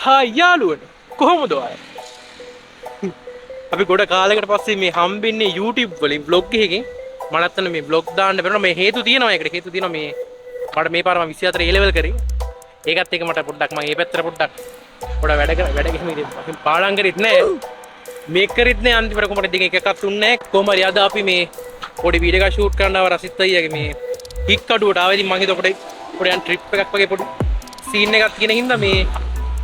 Hi යාළුවනේ කොහොමද ඔයාලා? අපි ගොඩ කාලයකට පස්සේ මේ හම්බෙන්නේ YouTube වලින් vlog එකකින්. මම නැත්තන මේ vlog දාන්න බැරෙනවා. මේ හේතු තියෙනවා. ඒකට හේතු තියෙනවා මේ මට මේ පාර මම 24 A level කරේ. ඒකත් එක මට පොඩ්ඩක් මම මේ පැත්තට පොඩ්ඩක් වැඩ ගිහින් ඉතින් පාඩම් කරෙත් නෑ. මේක කරෙත් නෑ අන්තිමට කොහමද දෙක එකක් තුන්නේ නෑ. කොහම හරි අද අපි මේ පොඩි වීඩියෝ එකක් ෂූට් කරන්න ආව රසිත් අයියාගේ මේ හික් අඩුවට ආවා. ඉතින් මම හිතුවා පොඩි යන් ට්‍රිප් එකක් වගේ පොඩි සීන් එකක් තියෙන හින්දා මේ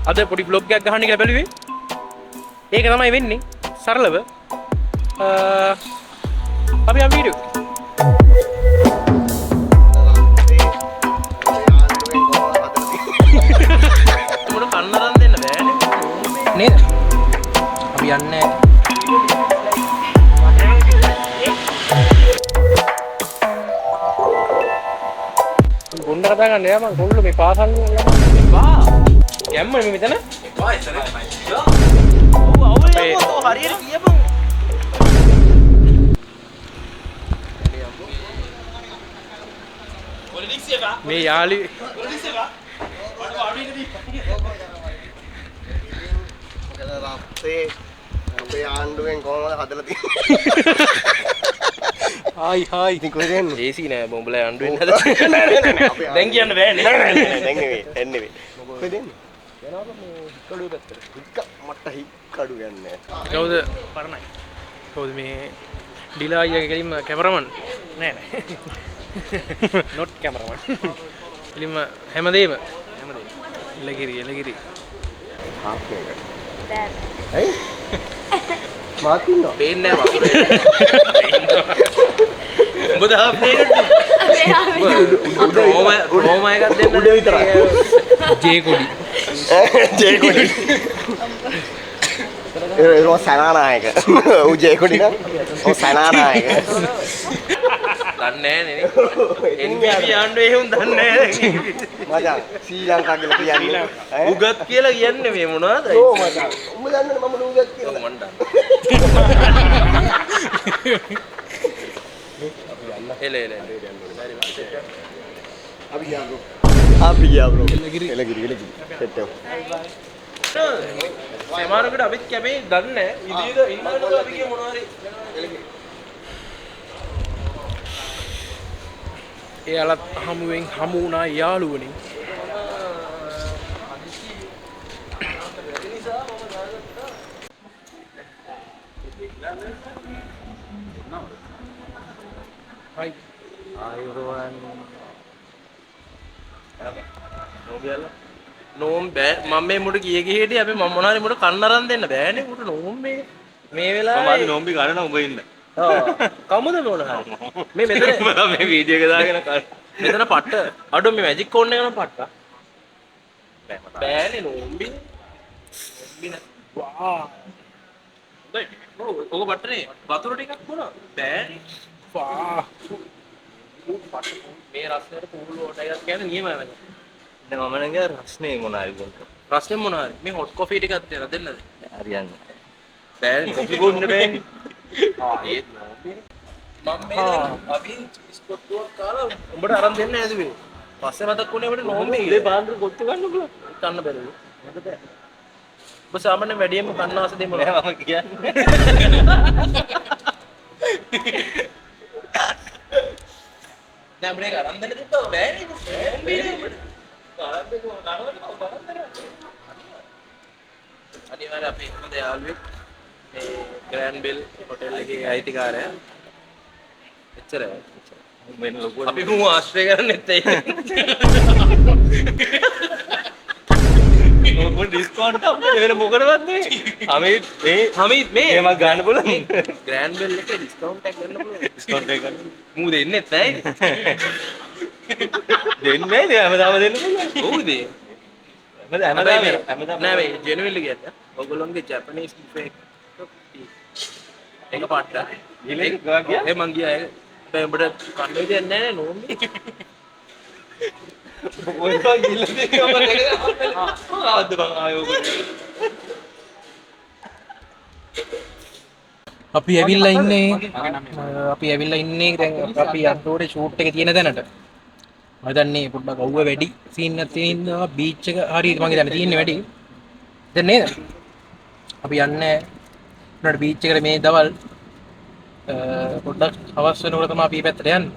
අද පොඩි vlog එකක් ගහන්න කියලා බැලුවේ. ඒක තමයි වෙන්නේ. සරලව අපි යම් වීඩියෝ මොන කන්නරන් දෙන්න බෑනේ නේද? අපි යන්නේ ගොන්න කතා ගන්න යා මං කොල්ල මේ පාසල් වල එපා ගැම්ම මේ මෙතන එපා එතන ඔව් අවුල් යම්කෝ හරියට කියපන් මේ යාලි අපේ ආණ්ඩුවෙන් කොහොමද හදලා තියෙන්නේ? හායි හායි ඉතින් කොහෙද යන්නේ? AC නෑ බොම්බලා ආණ්ඩුවෙන් හදලා දැන් කියන්න බෑනේ නෑ දැන් නෙවෙයි එන්නේ කොහෙද යන්නේ? යනවා මේ කඩුව පැත්තට. මට කඩුව යන්නේ නෑ. කවුද? පරණයි. කවුද මේ ඩිලා අයියාගේ කෙලින්ම කැමරාමන්? නෑ නෑ. not cameraman. කෙලින්ම හැමදේම එලගිරි එලගිරි. ආපේ. දැන්. ඇයි? මාත් ඉන්නවා. පේන්නේ නෑ වතුරේ. උඹ දා පේන්නේ. රෝම එකක් දෙන්න. උඩ විතරයි. ජේ කොඩි. ජේ කොඩි. ඒ සනානායක. ඌ ජේ කොඩි නේද? ඔව් සනානායක. දන්නේ නෑනේ නේ. NBB ආණ්ඩුවේ එහෙම දන්නේ නෑ. මචං ශ්‍රී ලංකා කියලා කියන්නේ. උගත් කියලා කියන්නේ මේ මොනවද? ඔව් මචං. උඹ දන්නද මම උගත් කියලා? ඔව් මන් දන්නවා. එල එල අපි ගියා බ්‍රෝ. අපි ගියා බ්‍රෝ. එලගිරි සෙට් එක. සමහරකට අපිත් කැමේ දන්නේ නෑ. ඉදීද ඉන්නවද අපි කිය මොනවා හරි එලගිරි. එයාලත් හමුවෙන් හමු වුණා යාළුවනේ. හයි ආයුර්වන් නෝම් බෑ මම මේ මුට ගිය ගියේදී අපි මම මොනාරි මුට කන්නරන් දෙන්න බෑනේ මුට නෝම් මේ වෙලාවේ මම නෝම්බි ගන්න උඹ ඉන්න. කමුද මොනවා මේ මෙතන මේ වීඩියෝ එක දාගෙන මෙතන පට්ට අඩෝ මේ මැජික් ඕන් එක නම් පට්ට බෑනේ නෝම්බි වා ඔක පට්ටනේ වතුර ටිකක් බොනවා බෑනේ වා මේ රස්නේට පූල් වෝටර් එකක් කියන්නේ නියමයි වැඩ. දැන් මම නම් ගියා රස්නේ මොනාරි ගොන්න. රස්නේ මොනවාරි මේ හොට් කොෆි ටිකක් දෙන්නද? හරියන්නේ. බෑනේ කොෆි බොන්න බෑනේ. ඒත් නෝම්බි මම මේ අපි ස්කොට්ටුවක් කාලා උඹට අරන් දෙන්න ඇදුවේ. පස්සේ මතක් වුණේ අපිට නෝම්බි ඉලේ පාන්දර කොත්තු ගන්න බල. කන්න බැරිලු. මොකද? ඔබ සාමාන්‍ය වැඩියෙන්ම කන්න ආස දෙන්න මොනවද? මම කියන්නේ. දැන් අපිට අරන් දෙන්න දෙන්න බෑනේ. නෝම්බි අනිවාර්ය අපි හොඳ යාළුවෙක් මේ ග්‍රෑන්ඩ් බෙල් හොටෙල් එකේ අයිතිකාරයා එච්චරයි මෙන්න ලොකු අපි මු ආශ්‍රය කරන්නෙත් ඒ ලොකු ඩිස්කවුන්ට් අපිට වෙන මොකටවත් නෙවෙයි හමීද් මේ මම ගන්න පුළුවන් ග්‍රෑන්ඩ් බෙල් එකේ ඩිස්කවුන්ට් එකක් ගන්න පුළුවන් ඩිස්කවුන්ට් එක ගන්න මු දෙන්නෙත් නැහැ දෙන්නේ නෑ හැමදාම දෙන්න පුළුවන් ඔව්ද හැමදාම නෑ මේ ජෙනුවින්ලි කියන්නේ ඔයගොල්ලෝගේ ජැපනීස් බුෆේ එක පාට්ට ගිලේ ගා ගියා ඒ මං ගියා ඒ උඹට කන්න දෙයක් නැහැ නෝම්බි ඔය තා ගිල්ල දෙකම ආවද බං ආයෝ අපි ඇවිල්ලා ඉන්නේ දැන් අපි අන්තෝරේ ෂූට් එක තියෙන තැනට මම දන්නේ පොඩ්ඩක් අවුව වැඩි සීන් එකක් තියෙනවා බීච් එක හරියට මම හිතන්නේ තියෙන්නේ වැඩි දැන් නේද? අපි යන්නේ උඩට බීච් එකට මේ දවල් පොඩ්ඩක් හවස් වෙනකොට තමයි අපි මේ පැත්තට යන්නේ.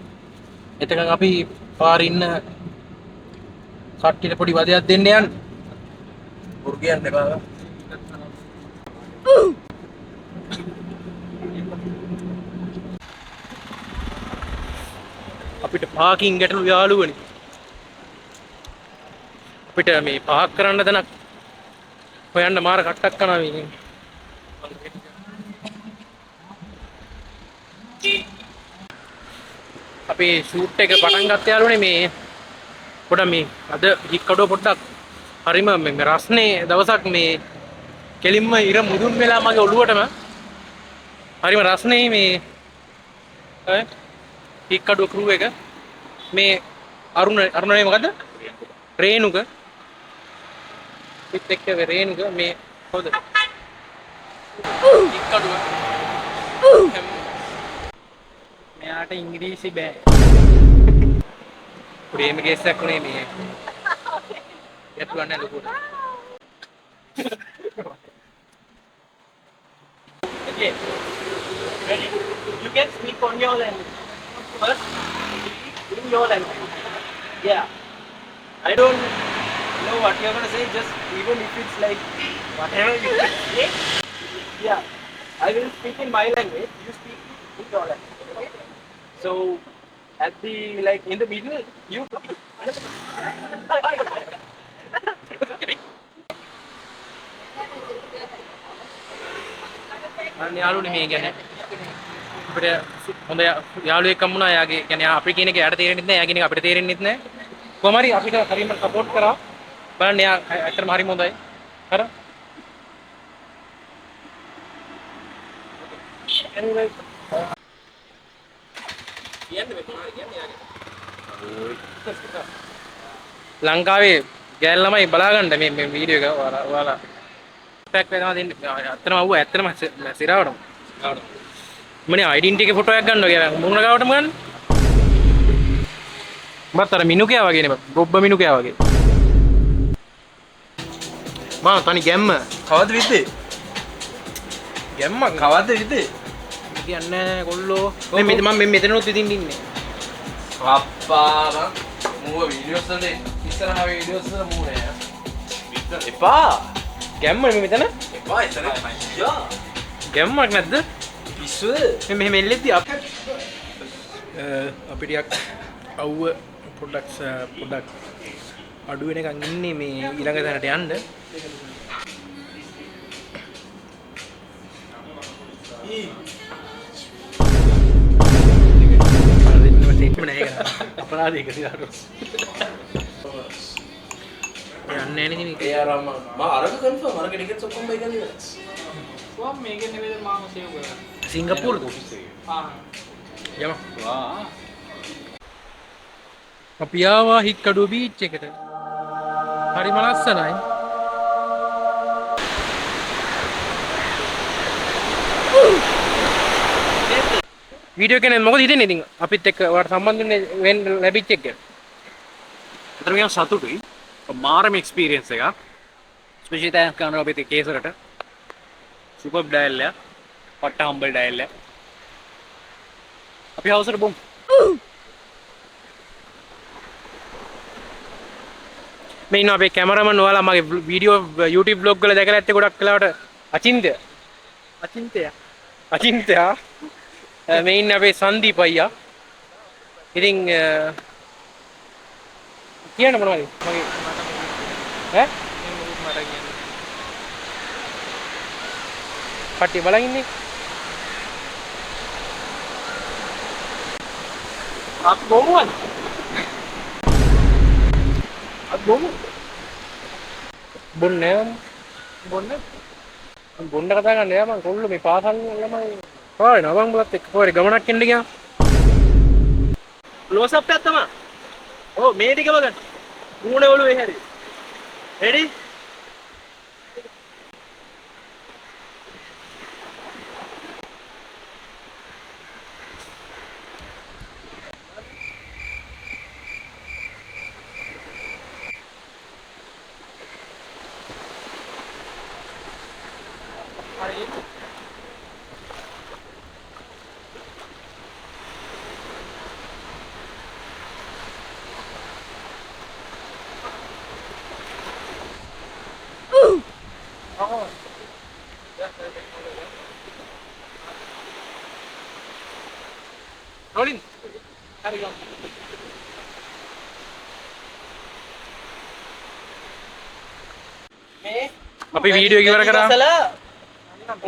එතකන් අපි පාරේ ඉන්න කට්ටියට පොඩි වදයක් දෙන්න යන්නේ. බොරු කියන්න එපා. අපිට පාකින් ගැටලු යාළුවනේ. අපිට මේ පාක් කරන්න දනක් හොයන්න මාර කට්ටක් කනවා මේ. අපි ෂූට් එක පටන් ගත්ත යාළුවනේ මේ පොඩ මේ අද හික්කඩුව පොඩ්ඩක් හරිම මේ රස්නේ දවසක් මේ කෙලින්ම ඉර මුදුන් වෙලා මගේ ඔළුවටම හරිම රස්නේ මේ හික්කඩුව ක්‍රූ එක මේ අරුණනේ මොකද්ද රේණුක පිට එක්ක රේණුක මේ හොද හික්කඩුව මෙයාට ඉංග්‍රීසි බෑ ප්‍රේම කේසයක් නේ මේ යතුවන්නේ ලොකුට Okay. Ready? You can speak on your language. First, in your language. Yeah. I don't know what you're gonna say, just even if it's like whatever you say. Yeah. I will speak in my language, you speak in your language. Okay? So at the like in the middle you අන්න යාළුවනේ මේ කියන්නේ අපිට හොඳ යාළුවෙක් හම්බුණා. එයාගේ කියන්නේ අපි කියන එක එයාට තේරෙන්නේ නැහැ. එයා කියන එක අපිට තේරෙන්නේ නැහැ. කොහොම හරි අපිට හරියම සපෝට් කරා. බලන්න එයා ඇත්තටම හරිම හොඳයි. හර anyway ලංකාවේ ගෑල් ළමයි බලාගන්න මේ වීඩියෝ එක ඔයාලා පැක් වෙනවා දෙන්න. ඇත්තටම අවුව ඇත්තටම සිරාවටම. මනේ ඩෙන්ටිටි එකේ ෆොටෝ එකක් ගන්නවා කියලා මුණ ගාවටම ගන්න. මත්තර මිනුකයා වගේ නේ බොබ්බ මිනුකයා වගේ. මා තනි ගැම්ම කවද්ද විද්දේ? ගැම්මක් කවද්ද විද්දේ? කියන්නේ කොල්ලෝ මේ මම මෙතනොත් විදින්න ඉන්නේ. අප්පා මූව වීඩියෝස් වල ඉස්සරහා වීඩියෝස් වල මූ නෑ. විද්ද එපා. ගැම්ම මේ මෙතන එපා එතන අයියා. ගැම්මක් නැද්ද? පිස්සුද? මේ මෙහෙම එල්ලෙද්දි අපි ටිකක් අවුව පොඩ්ඩක් අඩු වෙනකන් ඉන්නේ මේ ඊළඟ තැනට යන්න. අපරාධයක සිරාට යන්නේ නැහැ නේ. ඒ අරම මම අරක කන්ෆර්ම් අරක ටිකට්ස් ඔක්කොම බයි ගන්න ඉවරයි. Wah, මේක නෙවෙයි මාම සේව් කරා. සිංගප්පූරුද? ආ. යමු. වා. අපි ආවා හික්කඩුව බීච් එකට. හරිම ලස්සනයි. වීඩියෝ එකේ මොකද හිතන්නේ ඉතින් අපිත් එක්ක ඔයාලට සම්බන්ධ වෙන්න ලැබිච්ච එක ගැන? අතන මියන් සතුටුයි. මාරම එක්ස්පීරියන්ස් එකක්. ස්පෙෂලි තෑන්ක්ස් කරනවා අපිට කේසරට. සුපර් ඩයල් එක. පට්ට හම්බල් ඩයල් එක. අපි හවසට බොමු. මේ ඉන්න අපේ කැමරාමන් ඔයාලා මගේ වීඩියෝ YouTube vlog වල දැකලා ඇත්තේ ගොඩක් වෙලාවට අචින්තය. අචින්තයා. මේ ඉන්න අපේ සංදීප අයියා. ඉතින් කියන්න මොනවද? මගේ ඈ මට කියන්නේ. කට්ටිය බලන් ඉන්නේ. අපි බොමුවද? අපි බොමු. බොන්නේ බොන්න. බොන්න කතා ගන්න යා මං කොල්ල මේ පාසල් ළමයි හොයන අවං බලත් එක්ක පොරේ ගමනක් එන්න ගියා. ක්ලෝස් අප් එකක් තමයි. ඔව් මේ ටික බලන්න. මූණ ඔළුවේ හැරි. රෙඩි? rolling. මේ අපි වීඩියෝ ඉවර කරා.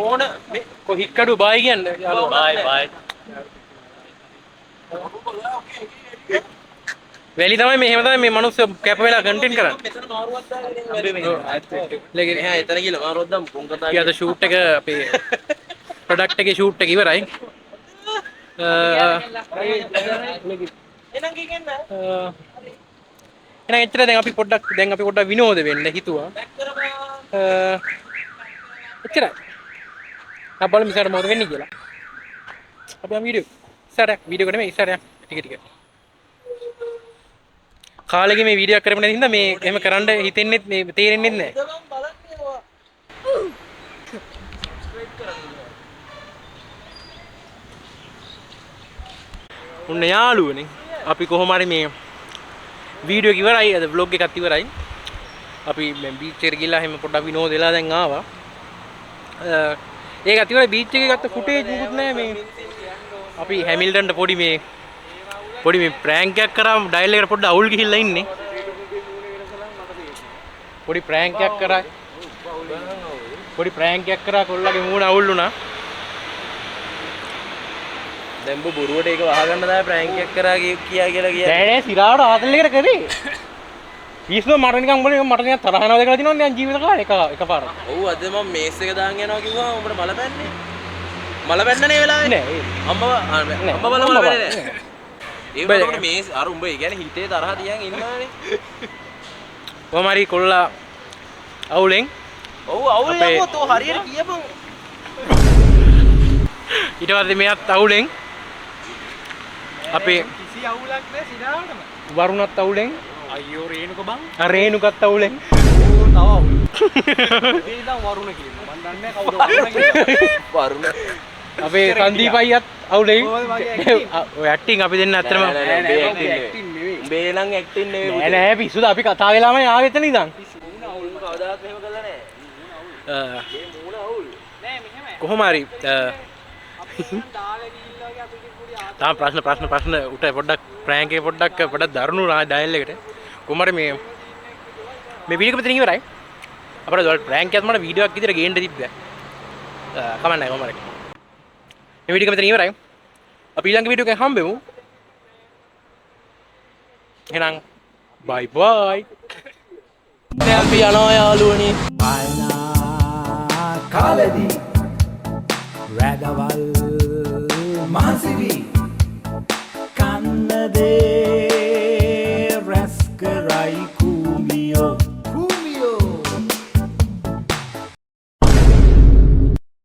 ඕන කොහික්කඩු බායි කියන්නේ. බයි බයි. වැලි තමයි මෙහෙම තමයි මේ මිනිස්සු කැප වෙලා කන්ටෙන්ට් කරන්නේ. මෙතන මාරුවක් දාගෙන එහා එතන ගිහලා මාරුවක් දාමු කොන් කතා අපි අද ෂූට් එක අපේ ප්‍රොඩක්ට් එකේ ෂූට් එක ඉවරයි. එනං ගිහින් එහෙනම් එච්චර දැන් අපි පොඩ්ඩක් විනෝද වෙන්න හිතුවා. එච්චරයි. අපි බලමු ඉස්සරහ මොකද වෙන්නේ කියලා. අපි යමු වීඩියෝ එක නෙමෙයි ඉස්සරහ ටික. කාලෙක මේ වීඩියෝ එක කරපු නැති හින්දා මේ එහෙම කරන්න හිතෙන්නේ මේ තේරෙන්නේ නැහැ. උන්න යාළුවනේ අපි කොහොම හරි මේ වීඩියෝ එක ඉවරයි අද vlog එකත් ඉවරයි. අපි මේ බීච් එකට ගිහලා එහෙම පොඩ්ඩක් විනෝද වෙලා දැන් ආවා. ඒකත් ඉවරයි බීච් එකේ ගත්ත ෆුටේජ් මුකුත් නැහැ මේ. අපි හැමිල්ටන්ට පොඩි මේ ප්‍රෑන්ක් එකක් කරා ඩයල් එකට පොඩ්ඩක් අවුල් ගිහිල්ලා ඉන්නේ. පොඩි ප්‍රෑන්ක් එකක් කරා කොල්ලගේ මූණ අවුල් වුණා. දැන් බොරුවට ඒක වහගන්න තමයි ප්‍රෑන්ක් එකක් කරා කියලා කියන්නේ. නෑ සිරාවට ආතල් එකට කරේ. පිස්සුව මට නිකන් උඹ මට නිකන් තරහ යනවා කියලා දිනනවා දැන් ජීවිත කාලේ එකපාරක්. ඔව් අද මම මේස් එක දාන් යනවා කිව්වා උඹට මල පැන්නේ. මල පැන්නනේ වෙලාවේ. නෑ අම්මා මල පැන්නේ නෑ. ඒ වුණාට මේස් අර උඹ ඒ කියන්නේ හිතේ තරහ තියන් ඉන්නවනේ. කොහමරි කොල්ලා අවුලෙන් ඔව් අවුල් යවෝ තෝ හරියට කියපන්. ඊට පස්සේ මෙයාත් අවුලෙන් අපේ කිසි අවුලක් නෑ සිනාවටම. වරුණත් අවුලෙන් අයියෝ රේනුක බං. රේනුකත් අවුලෙන් ඕ තව අවුල්. මේ ඉඳන් වරුණ කියනවා. මන් දන්නේ නැහැ කවුද වරුණ කියන්නේ. වරුණ අපේ සංදීප අයියත් අවුලෙන් ඔය ඇක්ටිං අපි දෙන්න ඇත්තටම උඹේ නම් ඇක්ටින් නෙවෙයි. නෑ පිස්සුද අපි කතා වෙලාමයි ආවෙ එතන ඉඳන් අවුල් කවදාවත් එහෙම කළා නෑ. මේ මූණ අවුල්. නෑ මෙහෙම. කොහොම හරි දාලා ගිහිල්ලා වගේ අපිට පොඩි තාම ප්‍රශ්න උට පොඩ්ඩක් ප්‍රෑන්ක් එක පොඩ්ඩක් දරුණු ඩයල් එකට කොහමද මේ වීඩියෝ එක මෙතන ඉවරයි. අපිට ඔයාලට ප්‍රෑන්ක් එකක් මට වීඩියෝ එකක් විතර ගේන්න තිබ්බා. කමන්නේ කොහමද මේ වීඩියෝ එක මෙතන ඉවරයි. අපි ඊළඟ වීඩියෝ එකෙන් හම්බෙමු. එහෙනම් බයි බයි. දැන් අපි යනවා යාළුවනේ. කාලෙදී රැදවල් මහන්සිවී කන්න දේ